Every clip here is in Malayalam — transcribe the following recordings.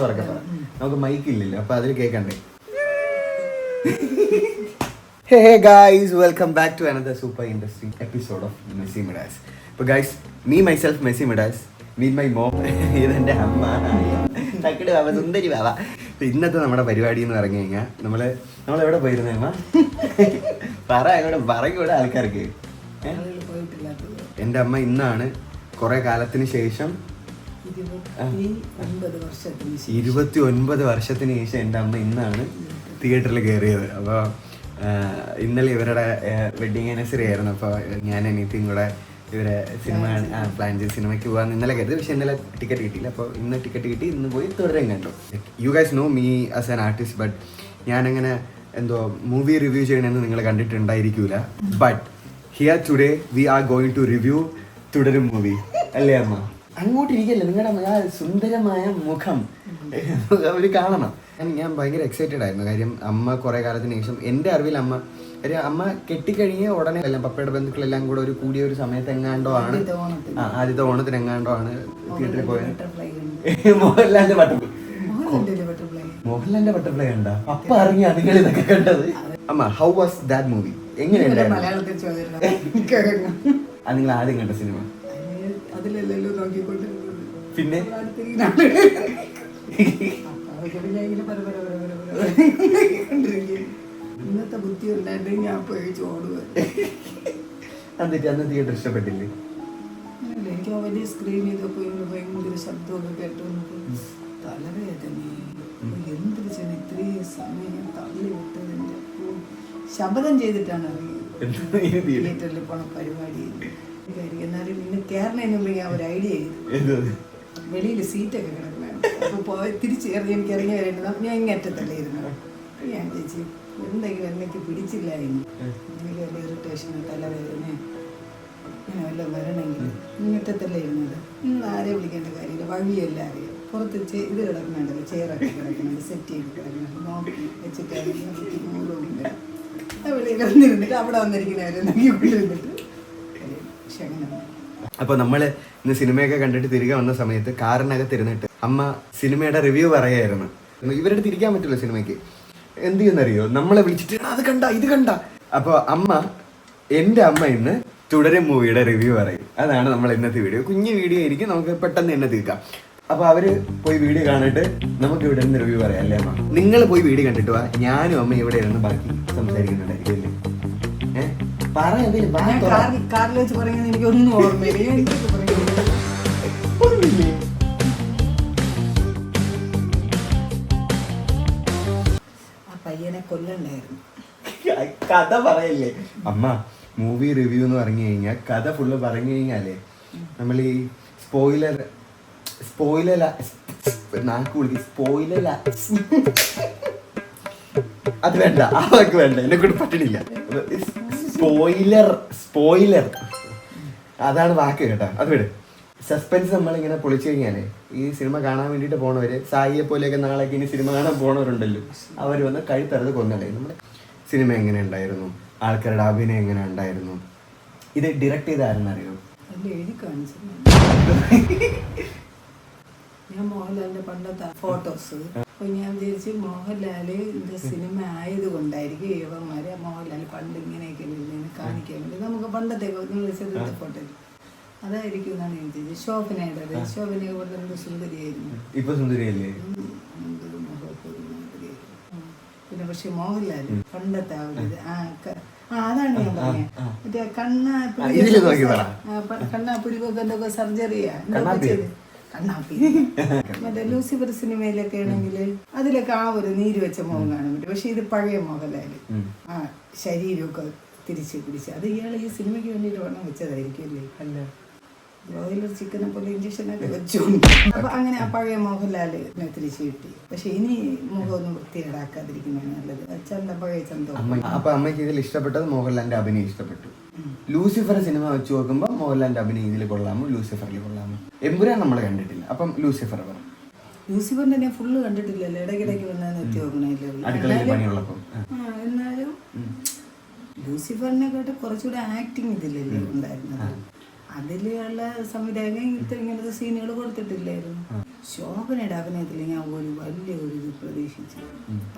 നമുക്ക് മൈക്ക് ഇല്ലല്ലോ, അപ്പൊ അതിൽ കേൾക്കണ്ടേ. Hey guys, welcome back to another super interesting episode of Messi Midas. So guys, me myself Messi Midas, meet my mom. ഇതെന്റെ അമ്മ തക്കട് ബാബ, സുന്ദരി ബാബ. ഇന്നത്തെ നമ്മുടെ പരിപാടി എന്ന് പറഞ്ഞു കഴിഞ്ഞാൽ നമ്മളെവിടെ പോയിരുന്നേ അമ്മ? പറ അങ്ങോട്ട് പറയൂടെ ആൾക്കാർക്ക്. എൻ്റെ അമ്മ ഇന്നാണ് കുറെ കാലത്തിന് ശേഷം 29 വർഷത്തിന് ശേഷം എൻ്റെ അമ്മ ഇന്നാണ് തിയേറ്ററിൽ കയറിയത്. അപ്പോൾ ഇന്നലെ ഇവരുടെ വെഡിങ് ആനിവേഴ്സറി ആയിരുന്നു. അപ്പോൾ ഞാൻ അനിയത്തിയും കൂടെ ഇവരെ സിനിമ പ്ലാൻ ചെയ്ത് സിനിമയ്ക്ക് പോകാൻ ഇന്നലെ കരുതി. പക്ഷെ ഇന്നലെ ടിക്കറ്റ് കിട്ടിയില്ല. അപ്പോൾ ഇന്ന് ടിക്കറ്റ് കിട്ടി, ഇന്ന് പോയി തുടരും കണ്ടു. You guys know me as an artist, but ഞാനങ്ങനെ എന്തോ മൂവി റിവ്യൂ ചെയ്യണമെന്ന് നിങ്ങൾ കണ്ടിട്ടുണ്ടായിരിക്കൂല. But here today we are going to review Thudarum movie. അല്ലേ അമ്മ? അങ്ങോട്ട് ഇരിക്കല്ലേ, നിങ്ങളുടെ ആ സുന്ദരമായ മുഖം അവർ കാണണം. ഞാൻ ഭയങ്കര എക്സൈറ്റഡ് ആയിരുന്നു. കാര്യം അമ്മ കുറേ കാലത്തിന് ശേഷം എൻ്റെ അറിവിൽ അമ്മ കെട്ടിക്കഴിഞ്ഞ ഉടനെ എല്ലാം പപ്പയുടെ ബന്ധുക്കളെല്ലാം കൂടെ കൂടിയ ഒരു സമയത്ത് എങ്ങാണ്ടോ ആണ്, ആദ്യത്തെ ഓണത്തിന് എങ്ങാണ്ടോ ആണ് തിയേറ്ററിൽ പോയത്. മോഹൻലാലിന്റെ ബട്ടർഫ്ലൈ കണ്ടാ? അപ്പൊ അറിഞ്ഞ നിങ്ങൾ ഇതൊക്കെ കണ്ടത്? അമ്മ, ഹൗ വാസ് ദാറ്റ് മൂവി? എങ്ങനെയുണ്ടായിരുന്നു? നിങ്ങൾ ആദ്യം കണ്ട സിനിമ? പിന്നെ ഇന്നത്തെ ബുദ്ധി ഉണ്ടായിട്ട് ഞാൻ പേടിച്ച് ഓടുക. അന്ന് തിയേറ്റർ ഇഷ്ടപ്പെട്ടില്ലേ? എനിക്ക് വലിയ സ്ക്രീൻ ചെയ്തപ്പോ ഭയങ്കര ശബ്ദമൊക്കെ കേട്ടു തലവേദന. എന്തൊരു ചെന്ന് ഇത്രയും സമയം ഞാൻ തള്ളി വിട്ടതിന്റെ ശബ്ദം ചെയ്തിട്ടാണ് അറിയുന്നത് തിയേറ്ററിൽ പോണ പരിപാടി. എന്നാലും ഇന്ന് കേരളത്തിനുള്ളിൽ ഞാൻ ഒരു ഐഡിയ ചെയ്തു. വെളിയിൽ സീറ്റൊക്കെ കിടക്കണം. അപ്പോൾ പോയി തിരിച്ച് എനിക്ക് ഇറങ്ങി വരേണ്ടത്. ഞാൻ ഇങ്ങറ്റത്തല്ലേ ഇരുന്നത്. ഞാൻ ചേച്ചി എന്തെങ്കിലും എനിക്ക് പിടിച്ചില്ലായിരുന്നു. എനിക്ക് വലിയ ഇറിറ്റേഷൻ, തലവേദന, ഇങ്ങനെ വല്ലതും വരണമെങ്കിൽ ഇങ്ങറ്റത്തല്ലേ ഇരുന്നത്. ഇന്ന് ആരെ വിളിക്കേണ്ട കാര്യമില്ല, വഴിയെല്ലാം അറിയാം. പുറത്ത് ഇത് കിടക്കണുണ്ടല്ലോ, ചെയറൊക്കെ കിടക്കണുണ്ട്, സെറ്റ് ചെയ്ത് കിടക്കണം. നോക്കി വെച്ചിട്ടായിരുന്നു മൂലമില്ല. വെളിയിൽ വന്നിരുന്നിട്ട് അവിടെ വന്നിരിക്കുന്നവരെ നോക്കിക്കൊണ്ടിരുന്നിട്ട്. അപ്പൊ നമ്മള് ഇന്ന് സിനിമയൊക്കെ കണ്ടിട്ട് തിരികെ വന്ന സമയത്ത് കാറിനകത്ത് ഇരുന്നിട്ട് അമ്മ സിനിമയുടെ റിവ്യൂ പറയായിരുന്നു. ഇവരുടെ തിരിക്കാൻ പറ്റില്ല സിനിമയ്ക്ക്. എന്ത് ചെയ്യുന്നറിയോ, നമ്മളെ വിളിച്ചിട്ട് അത് കണ്ട ഇത് കണ്ട. അപ്പൊ എൻ്റെ അമ്മ ഇന്ന് തുടരും മൂവിയുടെ റിവ്യൂ പറയും. അതാണ് നമ്മൾ ഇന്നത്തെ വീഡിയോ. കുഞ്ഞു വീഡിയോ ആയിരിക്കും, നമുക്ക് പെട്ടെന്ന് തന്നെ തീർക്കാം. അപ്പൊ അവര് പോയി വീഡിയോ കാണിട്ട് നമുക്ക് ഇവിടെ നിന്ന് റിവ്യൂ പറയാം. അല്ലേ അമ്മ? നിങ്ങൾ പോയി വീഡിയോ കണ്ടിട്ട് വാ, ഞാനും അമ്മ ഇവിടെ ഇരുന്ന് ബാക്കി സംസാരിക്കുന്നുണ്ടായിരിക്കും. അല്ലേ? കാറിൽ വെച്ച് പറയുന്നത് എനിക്കൊന്നും ഓർമ്മയില്ല. ആ പയ്യനെ കൊല്ലണ്ടായിരുന്നു. കഥ പറയല്ലേ അമ്മ? മൂവി റിവ്യൂ എന്ന് പറഞ്ഞു കഴിഞ്ഞാൽ കഥ ഫുള്ള് പറഞ്ഞു കഴിഞ്ഞാലേ നമ്മൾ ഈ സ്പോയിലർ അത് വേണ്ട, അതൊക്കെ വേണ്ട, എന്നെ കൊണ്ട് പറ്റണില്ല. സ്പോയിലർ അതാണ് വാക്ക് കേട്ടോ. അത് വിട്. സസ്പെൻസ് നമ്മളിങ്ങനെ പൊളിച്ചു കഴിഞ്ഞാലേ ഈ സിനിമ കാണാൻ വേണ്ടിയിട്ട് പോണവര്, സായിയെ പോലെയൊക്കെ നാളേക്ക് ഇനി സിനിമ കാണാൻ പോണവരുണ്ടല്ലോ, അവർ വന്ന് കഴുത്തറുത് കൊന്നളേ. നമ്മുടെ സിനിമ എങ്ങനെ ഉണ്ടായിരുന്നു, ആൾക്കാരുടെ അഭിനയം എങ്ങനെ ഉണ്ടായിരുന്നു, ഇത് ഡയറക്റ്റ് ചെയ്താരെന്നറിയോ? ഞാൻ മോഹൻലാലിന്റെ പണ്ടത്തെ ഫോട്ടോസ് അപ്പൊ ഞാൻ വിചാരിച്ചു മോഹൻലാലിന്റെ സിനിമ ആയത് കൊണ്ടായിരിക്കും യുവന്മാരെ മോഹൻലാൽ പണ്ട് ഇങ്ങനെയൊക്കെ കാണിക്കാൻ വേണ്ടി നമുക്ക് പണ്ടത്തെ ചെറുത്തെ ഫോട്ടോ അതായിരിക്കും എന്നാണ് ഞാൻ വിചാരിച്ചത്. ശോഭനയെ കൊണ്ട് എന്ത് സുന്ദരിയായിരുന്നു. ഇപ്പൊ സുന്ദരിയല്ലേ? പിന്നെ പക്ഷെ മോഹൻലാല് പണ്ടത്തെ ആ ഒരു അതാണ് ഞാൻ പറഞ്ഞത്. മറ്റേ കണ്ണാപ്പുരിക്കൊക്കെ എന്തൊക്കെ സർജറിയാ കണ്ണാപ്പി. മറ്റേ ലൂസിഫർ സിനിമയിലൊക്കെ ആണെങ്കിൽ അതിലൊക്കെ ആ ഒരു നീര് വെച്ച മുഖം കാണാൻ പറ്റും. പക്ഷെ ഇത് പഴയ മോഹൻലാല് ആ ശരീരമൊക്കെ തിരിച്ച് പിടിച്ച് അത് ഇയാൾ ഈ സിനിമയ്ക്ക് വേണ്ടിയിട്ട് വണ്ണം വെച്ചതായിരിക്കും അല്ലേ? അല്ല, ബ്രോയിലർ ചിക്കനെ പോലെ ഇഞ്ചക്ഷനൊക്കെ വെച്ചോണ്ട് അപ്പൊ അങ്ങനെ ആ പഴയ മോഹൻലാലിനെ തിരിച്ചു കിട്ടി. പക്ഷെ ഇനി മുഖമൊന്നും വൃത്തിയേടാക്കാതിരിക്കുന്നതാണ് നല്ലത്. ചന്ത പഴയ ചന്തം. അപ്പൊ അമ്മയ്ക്ക് ഇതിൽ ഇഷ്ടപ്പെട്ടത് മോഹൻലാലിന്റെ അഭിനയം ഇഷ്ടപ്പെട്ടു. ലൂസിഫർ സിനിമ വെച്ച് നോക്കുമ്പോൾ മോഹൻലാലിന്റെ അഭിനയം ഇതിൽ കൊള്ളാമോ, ലൂസിഫറിൽ കൊള്ളാമോ? എമ്പുരാൻ നമ്മൾ കണ്ടിട്ടില്ല. അപ്പം ലൂസിഫർ പറ. ലൂസിഫറിന്റെ ഞാൻ ഫുള്ള് കണ്ടിട്ടില്ലല്ലോ, ഇടയ്ക്കിടയ്ക്ക് വന്നാൽ എത്തി നോക്കണല്ലോ. എന്നാലും ലൂസിഫറിനെ കേട്ട് കുറച്ചുകൂടെ ആക്ടിങ് ഇതിലല്ലേ ഉണ്ടായിരുന്നത്. അതിലുള്ള സംവിധായകൻ ഇങ്ങനത്തെ സീനുകൾ കൊടുത്തിട്ടില്ലായിരുന്നു. ശോഭനയുടെ അഭിനയത്തിൽ ഞാൻ ഒരു വലിയ ഒരു ഇത് പ്രതീക്ഷിച്ചു.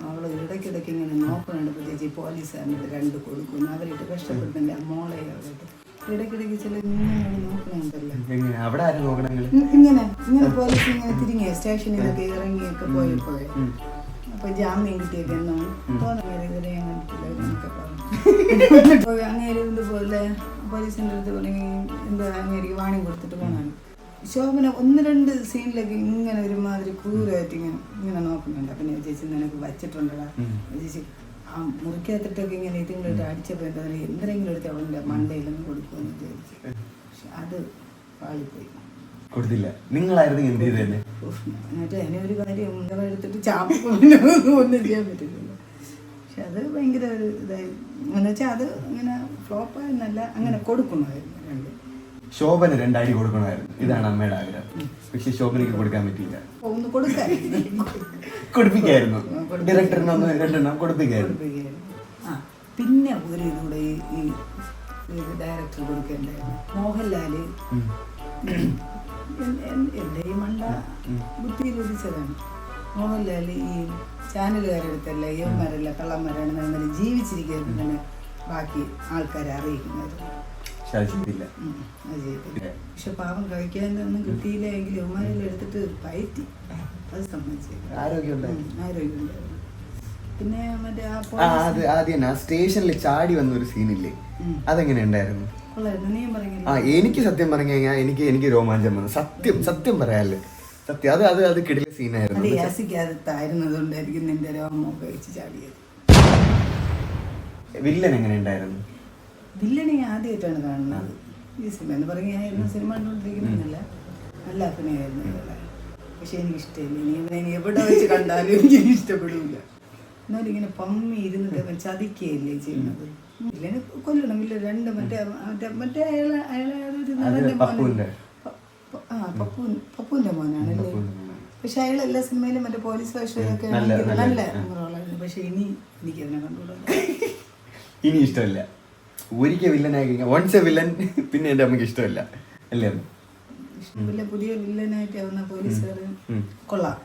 അവൾ ഇടയ്ക്കിടയ്ക്ക് ഇങ്ങനെ നോക്കുന്നുണ്ട്, പ്രത്യേകിച്ച് പോലീസുകാരൻ്റെ 2 കൊടുക്കുന്നു അവരിട്ട് കഷ്ടപ്പെടുന്നുണ്ട്. മോളെ അവരായിട്ട് ഇടയ്ക്കിടയ്ക്ക് ചില ഇങ്ങനെ നോക്കണുണ്ടല്ലോ, ഇങ്ങനെ പോലീസ് ഇങ്ങനെ തിരിഞ്ഞ സ്റ്റേഷനിൽ നിന്നൊക്കെ ഇറങ്ങിയൊക്കെ പോയപ്പോഴേ അപ്പൊ ജാമ്യം കിട്ടിയൊക്കെ എന്നാണ് തോന്നുന്നത്. ഇതുവരെ ഞാൻ കണ്ടിട്ടില്ല പറഞ്ഞു അങ്ങേര് ഇതുപോലെ പോലീസിൻ്റെ അടുത്ത് പറഞ്ഞ് എന്താ അങ്ങേക്ക് വാണിംഗ് കൊടുത്തിട്ട് പോകണം. ശോഭന 1-2 സീനിലൊക്കെ ഇങ്ങനെ ഒരുമാതിരി ക്രൂരമായിട്ട് ഇങ്ങനെ നോക്കുന്നുണ്ട്. അപ്പം ഞാൻ ചേച്ചി നിനക്ക് വച്ചിട്ടുണ്ടടാ ചേച്ചി ആ മുറിക്കകത്തിട്ടൊക്കെ ഇങ്ങനെ ഇതുങ്ങളിട്ട് അടിച്ചപ്പോൾ എന്താ എന്തെങ്കിലും എടുത്ത് അവളുടെ മണ്ടയിലൊന്നും കൊടുക്കുമെന്ന് വിചാരിച്ചു. പക്ഷെ അത് പാളിപ്പോയി, കൊടുത്തില്ല. നിങ്ങളായിരുന്നു എന്ത് ചെയ്തേ? എന്നിട്ട് എന്നെ ഒരു കാര്യം എടുത്തിട്ട് ഒന്നും ചെയ്യാൻ പറ്റില്ല. പക്ഷെ അത് ഭയങ്കര ഒരു ഇതായി എന്ന് വെച്ചാൽ അത് ഇങ്ങനെ ഫ്ലോപ്പായെന്നല്ല, അങ്ങനെ കൊടുക്കണമായിരുന്നു. ശോഭന 2 അടി കൊടുക്കണമായിരുന്നു, ഇതാണ് അമ്മയുടെ ആഗ്രഹം. പക്ഷെ ശോഭനയ്ക്ക് കൊടുക്കാൻ പറ്റിയില്ല. ഒന്ന് കൊടുപ്പിക്കായിരുന്നു, ഡയറക്ടറിന് 2 കൊടുപ്പിക്കായിരുന്നു. ആ പിന്നെ ഒരു ഇതുകൂടെ ഈ ഡയറക്ടർ കൊടുക്കേണ്ടായിരുന്നു. മോഹൻലാല് എൻ്റെ ഈ മണ്ട ബുദ്ധിയിൽ ഉദിച്ചതാണ്. മോഹൻലാൽ ഈ ചാനലുകാരെടുത്തല്ല ഇവന്മാരല്ല കള്ളന്മാരാണെന്ന് ജീവിച്ചിരിക്കുന്നത് തന്നെ ബാക്കി ആൾക്കാരെ അറിയിക്കുന്നത്. പക്ഷെ പാവം കഴിക്കാനൊന്നും കിട്ടിയില്ല എങ്കിൽ ഇവന്മാരെല്ലാം എടുത്തിട്ട് പയറ്റി. അത് സംബന്ധിച്ചു ആരോഗ്യമുണ്ടായിരുന്നു. പിന്നെ മറ്റേ ആദ്യം സ്റ്റേഷനിൽ ചാടി വന്ന ഒരു സീനില്ലേ, അതെങ്ങനെ ഉണ്ടായിരുന്നു? എനിക്ക് സത്യം പറഞ്ഞു കഴിഞ്ഞാൽ എനിക്ക് രോമാഞ്ചം വന്നു. സത്യം പറയാല്ലേ, സത്യം അത് കിടില സീനായിരുന്നു. നിന്റെ രോമമൊക്കെ വെച്ച് ചാടിയത്. വില്ലൻ എങ്ങനെ ഉണ്ടായിരുന്നു? വില്ലനെ ആദ്യമായിട്ടാണ് കാണുന്നത് ഈ സിനിമ എന്ന് പറഞ്ഞ ഞാൻ സിനിമ കണ്ടുകൊണ്ടിരിക്കുന്നതല്ല, നല്ല അഭിനയമായിരുന്നു. പക്ഷെ എനിക്കിഷ്ടമില്ല, ഇനി എവിടെ വെച്ച് കണ്ടാലും എനിക്ക് ഇഷ്ടപ്പെടില്ല. എന്നാലും ഇങ്ങനെ പമ്മി ഇരുന്നിട്ട് ചതിക്കുകയല്ലേ ചെയ്യുന്നത്. വില്ലനെ കൊല്ലണം, വില്ല 2 മറ്റേ അയാളെ പപ്പുവിന്റെ മോനാണല്ലേ. പക്ഷെ അയാൾ എല്ലാ സിനിമയിലും മറ്റേ പോലീസ് വേഷമൊക്കെ നല്ല റോളായിരുന്നു. പക്ഷെ ഇനി എനിക്കതിനെ കണ്ടുകൂടാ, ഇനി ഇഷ്ടമല്ല. ഒരിക്കൽ വില്ലനായി കഴിഞ്ഞാൽ വൺസ് എ വില്ലൻ, പിന്നെ എൻ്റെ അമ്മയ്ക്ക് ഇഷ്ടമല്ല അല്ലേ? ഇഷ്ടമില്ല. പുതിയ വില്ലനായിട്ട് വന്ന പോലീസുകാരൻ കൊള്ളാം,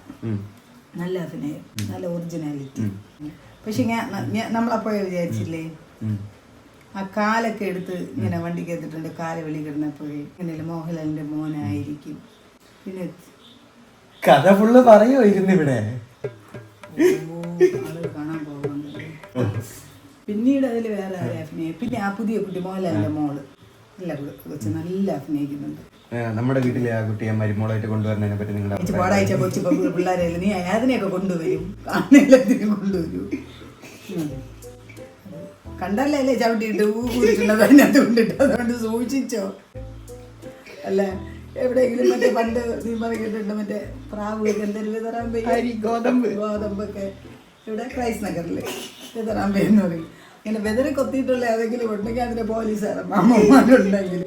നല്ല അഭിനയം, നല്ല ഒറിജിനാലിറ്റി. പക്ഷെ നമ്മളപ്പോഴേ വിചാരിച്ചില്ലേ ആ കാലൊക്കെ എടുത്ത് ഇങ്ങനെ വണ്ടിക്ക് എത്തിട്ടുണ്ട്, കാല് വെളി കിടന്നപ്പോഴേ ഇങ്ങനെ മോഹൻലാലിന്റെ മോനായിരിക്കും. പിന്നെ കഥ ഫുള്ള് പറയോ ഇരുന്ന് ഇവിടെ ആള് കാണാൻ പോകുന്നുണ്ട്. പിന്നീട് അതിൽ വേറെ ആരെ അഭിനയം, പിന്നെ ആ പുതിയ കുട്ടി മോഹൻലാലിന്റെ മോള് കൊച്ചു നല്ല അഭിനയിക്കുന്നുണ്ട്. നമ്മുടെ വീട്ടിലെ ആ കുട്ടിയെ മരുമോളായിട്ട് കൊണ്ടുവരുന്നതിനെ പറ്റി നിങ്ങളുടെ പാടാഴ്ച കൊച്ചു പിള്ളേരെല്ലാം നീ അതിനെയൊക്കെ കൊണ്ടുവരും, കാണുന്നതിനും കൊണ്ടുവരും. കണ്ടല്ലേ ചവിട്ടിയിട്ട് ഊരിട്ടുള്ളത് അതിനകത്ത് കൊണ്ടിട്ട്, അതുകൊണ്ട് സൂക്ഷിച്ചോ. അല്ല എവിടെയെങ്കിലും മറ്റേ പണ്ട് നീ പറഞ്ഞിട്ടുണ്ട് മറ്റേ പ്രാവുകൾക്ക് എന്തൊരു വിതറാമ്പ ഗോതമ്പൊക്കെ ഇവിടെ ക്രൈസ്റ്റ് നഗറിൽ വിതറാമ്പ എന്ന് പറയും. ഇങ്ങനെ വെതറി കൊത്തിയിട്ടുള്ള ഏതെങ്കിലും ഉണ്ടെങ്കിൽ അതിന്റെ പോലീസുകാരൻ അമ്മമാരുണ്ടെങ്കിൽ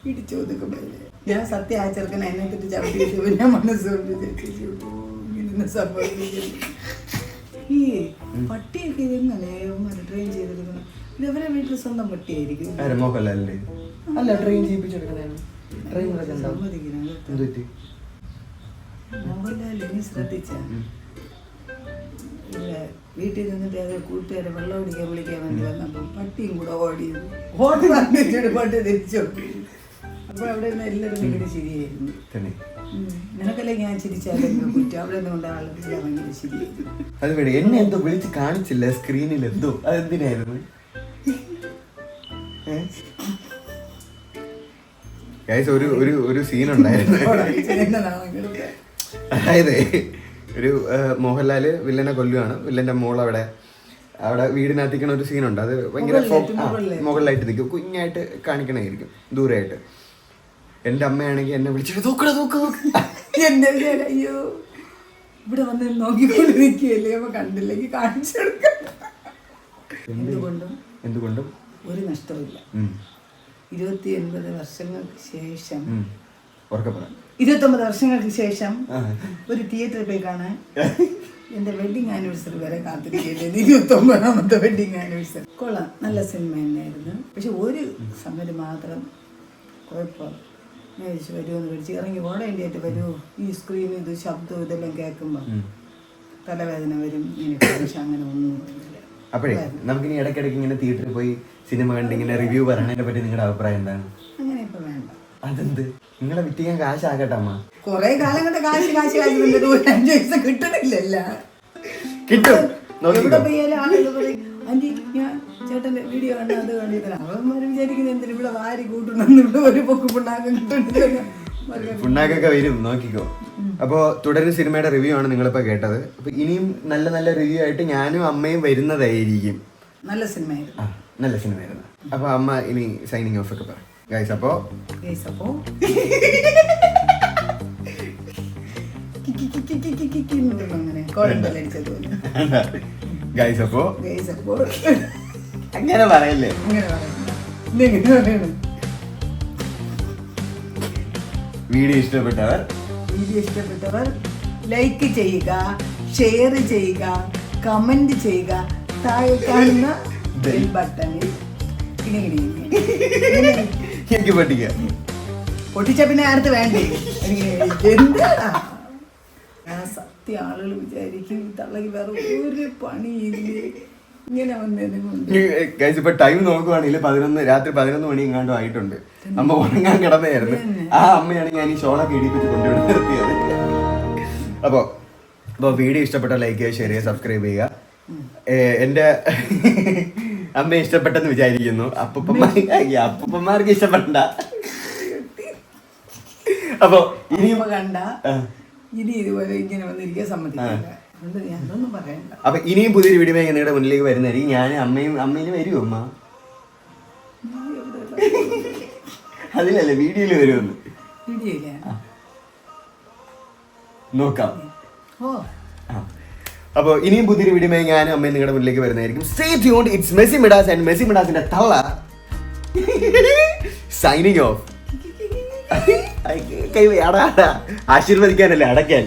ഇടിച്ചു ഒതുക്കുമ്പോഴേ ഞാൻ സത്യം ആ ചെറുക്കനെ എന്നെത്തിട്ട് ചവിട്ടിയിട്ട് പിന്നെ മനസ്സുകൊണ്ട് ഇങ്ങനെ സംഭവിക്കുന്നു. ഈ പട്ടിയൊക്കെ ഇതെങ്ങനെ ട്രെയിൻ ചെയ്തെടുക്കണം? ഇതവരെ വീട്ടിൽ സ്വന്തം പട്ടിയായിരിക്കും. അല്ല ട്രെയിൻ ചെയ്യിപ്പിച്ചെടുക്കണേ. മോഹൻലാൽ ഇനി ശ്രദ്ധിച്ച വീട്ടിൽ നിന്നിട്ട് അത് കൂട്ടുകാരെ വെള്ളം അടിക്കാൻ വിളിക്കാൻ വേണ്ടി വന്നപ്പോൾ പട്ടിയും കൂടെ ഓടിയത് ഓടി വന്നിട്ട് പട്ടി തിരിച്ചു. അപ്പൊ അവിടെ നിന്ന് എല്ലാവരും ഭയങ്കര ശരിയായിരുന്നു. നിനക്കല്ലേ ഞാൻ ചിരിച്ചാലും കുറ്റം അവിടെ നിന്ന് കൊണ്ട് ആളുകൾ ഭയങ്കര ശരിയായിരുന്നു. അത് എന്നെ എന്തോ വിളിച്ച് കാണിച്ചില്ല സ്ക്രീനിൽ, എന്തോ അതെന്തിനായിരുന്നു? ഒരു സീനുണ്ടായിരുന്നു, അതായത് ഒരു മോഹൻലാല് വില്ലനെ കൊല്ലുകയാണ്. വില്ലന്റെ മോൾ അവിടെ വീടിനകത്തിക്കണ ഒരു സീനുണ്ട്. അത് ഭയങ്കര മുകളിലായിട്ട് നിൽക്കും, കുഞ്ഞായിട്ട് കാണിക്കണായിരിക്കും ദൂരെയായിട്ട്. എൻ്റെ അമ്മയാണെങ്കിൽ എന്നെ വിളിച്ചിട്ട് നോക്ക് എന്റെ അയ്യോ ഇവിടെ വന്ന് നോക്കിക്കൊണ്ട് നിൽക്കുകയല്ലേ, അപ്പൊ കണ്ടില്ലെങ്കിൽ കാണിച്ചെടുക്കാം. എന്തുകൊണ്ടും ഒരു നഷ്ടമില്ല. 29 വർഷങ്ങൾക്ക് ശേഷം 29 വർഷങ്ങൾക്ക് ശേഷം ഒരു തിയേറ്ററിൽ പോയി കാണാൻ എന്റെ വെഡിങ് ആനിവേഴ്സറി വരെ കാത്തിരിക്കുകയല്ലേ. 29ാമത്തെ വെഡിങ് ആനിവേഴ്സറി. കൊള്ളാം, നല്ല സിനിമ തന്നെയായിരുന്നു. പക്ഷെ ഒരു സമയം മാത്രം കുഴപ്പം മേടിച്ച് വരുമെന്ന് മേടിച്ച് ഇറങ്ങി പോകണം എൻ്റെ ആയിട്ട് വരുമോ ഈ സ്ക്രീൻ ഇത് ശബ്ദം ഇതെല്ലാം കേൾക്കുമ്പോൾ തലവേദന വരും എനിക്ക് പക്ഷെ അങ്ങനെ ഒന്നും അപ്പോഴേ നമുക്കിനി ഇടയ്ക്കിടയ്ക്ക് ഇങ്ങനെ തിയേറ്ററിൽ പോയി സിനിമ കണ്ട് ഇങ്ങനെ റിവ്യൂ പറയണതിനെ പറ്റി നിങ്ങളുടെ അഭിപ്രായം എന്താണ്? അങ്ങനെ ഇപ്പൊ വേണ്ട. അതെന്ത് നിങ്ങളെ വിറ്റിക്കാൻ കാശാകട്ടെ അമ്മ. കൊറേ കാലം കൊണ്ട് കാശ് 5 പൈസ കിട്ടണില്ലല്ല. കിട്ടും. എവിടെ പോയാലും ആളുകൾ പറയും ആന്റി ഞാൻ ചേട്ടന്റെ വീഡിയോ കണ്ട അത് കണ്ടിട്ടില്ല. അവന്മാര് വിചാരിക്കുന്നത് എന്തിനും ഇവിടെ വാരി കൂട്ടണമെന്ന് ഇവിടെ ഒരു പൊക്ക് പുണ്ണാക്കം കിട്ടുന്നില്ല. പുണ്ണാക്കൊക്കെ വരും, നോക്കിക്കോ. അപ്പോൾ തുടരുന്ന സിനിമയുടെ റിവ്യൂ ആണ് നിങ്ങളിപ്പോൾ കേട്ടത്. അപ്പോൾ ഇനിയും നല്ല നല്ല റിവ്യൂ ആയിട്ട് ഞാനും അമ്മയും വരുന്നതായിരിക്കും. നല്ല സിനിമയായിരുന്നു. നല്ല സിനിമയായിരുന്നു. അപ്പോൾ അമ്മ ഇനി സൈനിങ് ഓഫ് ഒക്കെ പറ ഗൈസ്. അപ്പോൾ ഗൈസ് അപ്പോൾ അങ്ങനെ പറയല്ലേ. വീഡിയോ ഇഷ്ടപ്പെട്ടവർ ലൈക്ക് ചെയ്യുക, ഷെയർ ചെയ്യുക, കമന്റ് ചെയ്യുക. താഴെ കാണുന്ന ബെൽ ബട്ടണിൽ എനിക്ക് പൊട്ടിച്ച പിന്നെ അടുത്ത് വേണ്ടേ? എന്താ സത്യ ആളുകൾ വിചാരിക്കും തള്ളക്ക് വേറെ ഒരു പണിയില്ലേ ഇങ്ങനെ വന്നതിനെ കൊണ്ട്. ഇപ്പൊ ടൈം നോക്കുവാണെങ്കിൽ രാത്രി 11 മണി എങ്ങാണ്ടും ആയിട്ടുണ്ട്. അമ്മ ഉറങ്ങാൻ കിടന്നായിരുന്നു. ആ അമ്മയാണ് ഞാൻ ഈ ഷോളൊക്കെ ഇടിപ്പിച്ച് കൊണ്ടുവിടെ നിർത്തിയത്. അപ്പോൾ വീഡിയോ ഇഷ്ടപ്പെട്ട ലൈക്ക് ചെയ്യുക, ഷെയർ ചെയ്യുക, സബ്സ്ക്രൈബ് ചെയ്യുക. എൻ്റെ അമ്മ ഇഷ്ടപ്പെട്ടെന്ന് വിചാരിക്കുന്നു. അപ്പൂപ്പന്മാർക്ക് ഇഷ്ടപ്പെടണ്ട. അപ്പൊ ഇനിയും കണ്ട ഇനി ഇതുപോലെ ഇങ്ങനെ വന്നിരിക്കാൻ സമ്മതിക്കില്ല. ഞാനൊന്നും പറയണ്ട. അപ്പൊ ഇനിയും പുതിയൊരു വീഡിയോ നിങ്ങളുടെ മുന്നിലേക്ക് വരുന്നതായിരിക്കും. ഞാൻ അമ്മയിൽ വരുമോ അമ്മ? അതിലല്ലേ വീഡിയോയിൽ വരുമെന്ന് നോക്കാം. അപ്പോൾ ഇനിയും പുതിയൊരു വീഡിയോ ഞാനും അമ്മയും നിങ്ങളുടെ മുന്നിലേക്ക് വരുന്നതായിരിക്കും. Stay tuned. It's Messy Midas and Messy മിഡാസിന്റെ തള്ള സൈനിങ് ഓഫ്. ആശീർവദിക്കാനല്ലേ, അടയ്ക്കാൻ.